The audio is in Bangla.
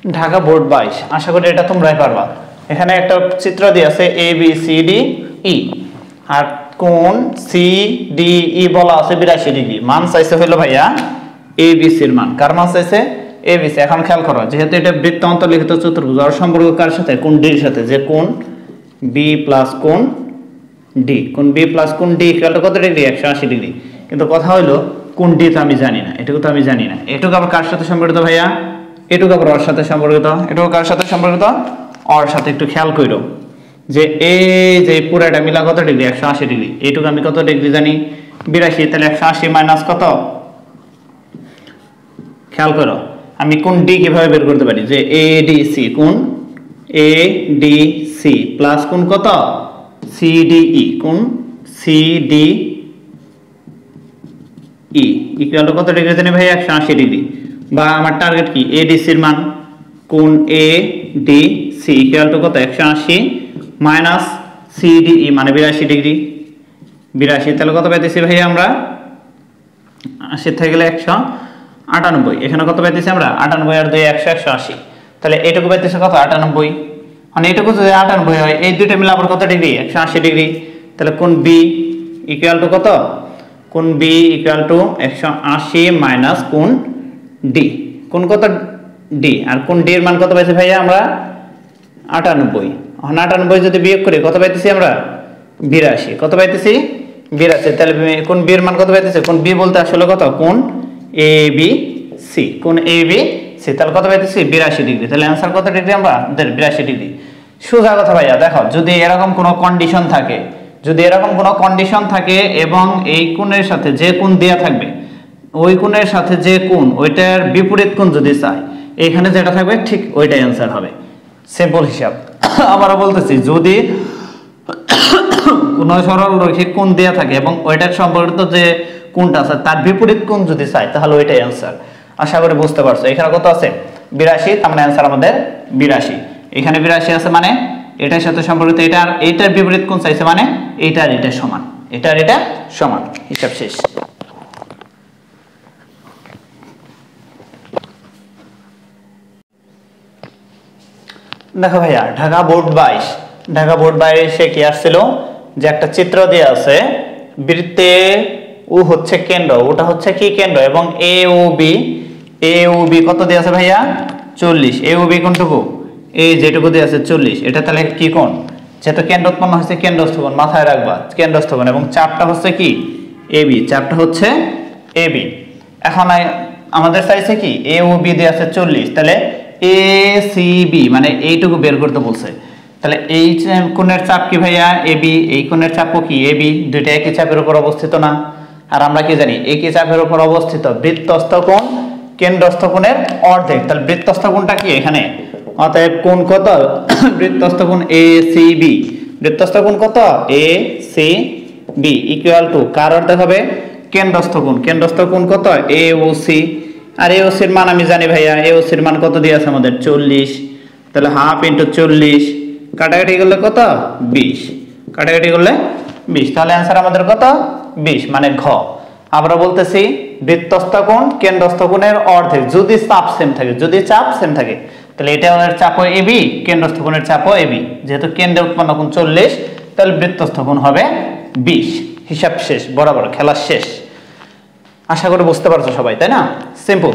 ঢাকা বোর্ড 22, আশা করি এটা তোমরাই পারবা। এখানে একটা চিত্র দিয়ে আছে এ বি সি ডি ই, আর কোণ সি ডি ই বলা আছে 82 ডিগ্রি। মান চাইছে হলো ভাইয়া এ বি সির মান। কার মান চাইছে? A B C. এখন খেয়াল করো, যেহেতু এটা বৃত্ত অন্তর্লিখিত চতুর্ভুজ, আর সম্পর্ক কার সাথে? কোণ ডির সাথে। যে কোণ বি প্লাস কোণ ডি, কোণ বি প্লাস কোণ ডি ইকুয়াল টু কত ডিগ্রি? 180 ডিগ্রি। কিন্তু কথা হলো কোণ ডি তো আমি জানি না, এটুকু তো আমি জানি না। এটুকু আবার কার সাথে সম্পর্কিত ভাইয়া? এটুকু আবার ওর সাথে সম্পর্কিত। এটুকু কার সাথে সম্পর্কিত? ওর সাথে। একটু খেয়াল করো যে এই যে পুরাটা মিলা কত ডিগ্রি? 180 ডিগ্রি। এইটুকু আমি কত ডিগ্রি জানি? 82। তাহলে 180 মাইনাস কত? খেয়াল করো, আমি কোণ ডি কিভাবে বের করতে পারি? যে এ ডি সি, কোণ এ ডি সি প্লাস কোণ কত? সি ডি ই, কোণ C D E equal to কত ডিগ্রি জানি ভাই? 180 ডিগ্রি। বা আমার টার্গেট কি? এ ডি সির মান, কোণ A D C equal to কত? 180 মাইনাস সি ডি ই মানে 82 ডিগ্রি। 82, তাহলে কত পাইতেছি ভাই আমরা? 80 থেকে গেলে 198। এখানে কত পাইতেছি আমরা? 98 আর 2 100, 180। তাহলে এইটুকু পাইতেছে কত? 98। মানে এইটুকু যদি 98 হয়, এই দুইটা মিলে আবার কত ডিগ্রি? 180 ডিগ্রি। তাহলে কোণ বি ইকুয়াল টু কত? কোণ বি ইকুয়াল টু 180 মাইনাস কোণ ডি। কোণ কত? ডি। আর কোণ ডি এর মান কত পাইছি ভাইয়া আমরা? 98। 98 যদি বিয়োগ করি কত পাইতেছি আমরা? 82। কত পাইতেছি? 82। তাহলে কোণ বি এর মান কত পাইতেছে? কোণ বি বলতে আসলে কত? কোণ এ বি সি, কোণ এ বি সি। তাহলে কত পাইতেছি? 82 ডিগ্রি। তাহলে অ্যান্সার কত ডিগ্রি আমরা? 82 ডিগ্রি। সোজা কথা ভাইয়া। দেখো, যদি এরকম কোনো কন্ডিশন থাকে, যদি এরকম কোনো কন্ডিশন থাকে এবং এই কোণের সাথে যে কোণ দেয়া থাকবে, ওই কোণের সাথে যে কোণ, ওইটার বিপরীত কোণ যদি চাই, এখানে যেটা থাকবে ঠিক ওইটাই অ্যান্সার হবে। সিম্পল হিসাব। আবারও বলতেছি, যদি কোন সরল রৈখিক কোণ দেয়া থাকে এবং ওইটার সম্পর্কিত যে কোণটা আছে তার বিপরীত কোণ যদি চাই, তাহলে ওইটাই অ্যান্সার। আশা করি বুঝতে পারছো। এখানে কত আছে? 82। তার মানে অ্যান্সার আমাদের 82। এখানে 82 আছে মানে এটার সাথে সম্পর্কিত এটা, আর এইটার বিপরীত কোণ চাইছে মানে এইটা আর এটা সমান, এটা আর এটা সমান। হিসাব শেষ। দেখো ভাইয়া, ঢাকা বোর্ড 22, ঢাকা বোর্ড 22 কি আসছিল? যে একটা চিত্র দিয়ে আছে, বৃত্তে ও হচ্ছে কেন্দ্র, ওটা হচ্ছে কি কেন্দ্র, এবং এ ও বি কত দিয়ে আছে ভাইয়া? 40। এ ও বি কোনটুকু? এই যেটুকু দিয়ে আছে 40। এটা তাহলে কি কোণ? যেহেতু কেন্দ্র উৎপন্ন হচ্ছে কেন্দ্রস্থ কোণ, মাথায় রাখবা কেন্দ্রস্থ কোণ। এবং চাপটা হচ্ছে কি? A B. চাপটা হচ্ছে এ বি। এখন আমাদের চাইছে কি? এ ও বি দিয়ে আছে 40। তাহলে এ সি বি মানে এইটুকু বের করতে বলছে। তাহলে এই কোণের চাপ কি ভাইয়া? A B. এই কোণের চাপও কি? A B. দুইটা একই চাপের উপর অবস্থিত না? আর আমরা কি জানি? একই চাপের উপর অবস্থিত বৃত্তস্থ কোণ কেন্দ্রস্থ কোণের অর্ধেক। তাহলে বৃত্তস্থ কোণটা কি এখানে? অতএব কোণ কত? বৃত্তস্থ কোণ এ সি বি। বৃত্তস্থ কোণ কত? A C B equal to কার অর্ধেক হবে? কেন্দ্রস্থ কোণ। কেন্দ্রস্থ কোণ কত? এ ও সি। আর এ ও সির মান আমি জানি ভাইয়া, এ ও সির মান কত দিয়ে আছে আমাদের? 40। তাহলে হাফ ইন্টু 40, কাটাকাটি করলে কত? 20। কাটাকাটি করলে 20। তাহলে অ্যান্সার আমাদের কত? 20 মানে ঘ। আমরা বলতেছি বৃত্তস্থ কোণ কেন্দ্রস্থ কোণের অর্ধেক যদি চাপ সেম থাকে। যদি চাপ সেম থাকে তাহলে এটা আমাদের চাপও এ বি, কেন্দ্রস্থ কোণের চাপও এ বি। যেহেতু কেন্দ্রে উৎপন্ন কোণ 40, তাহলে বৃত্তস্থ কোণ হবে 20। হিসাব শেষ, বরাবর খেলা শেষ। আশা করি বুঝতে পারছো সবাই, তাই না? সিম্পল।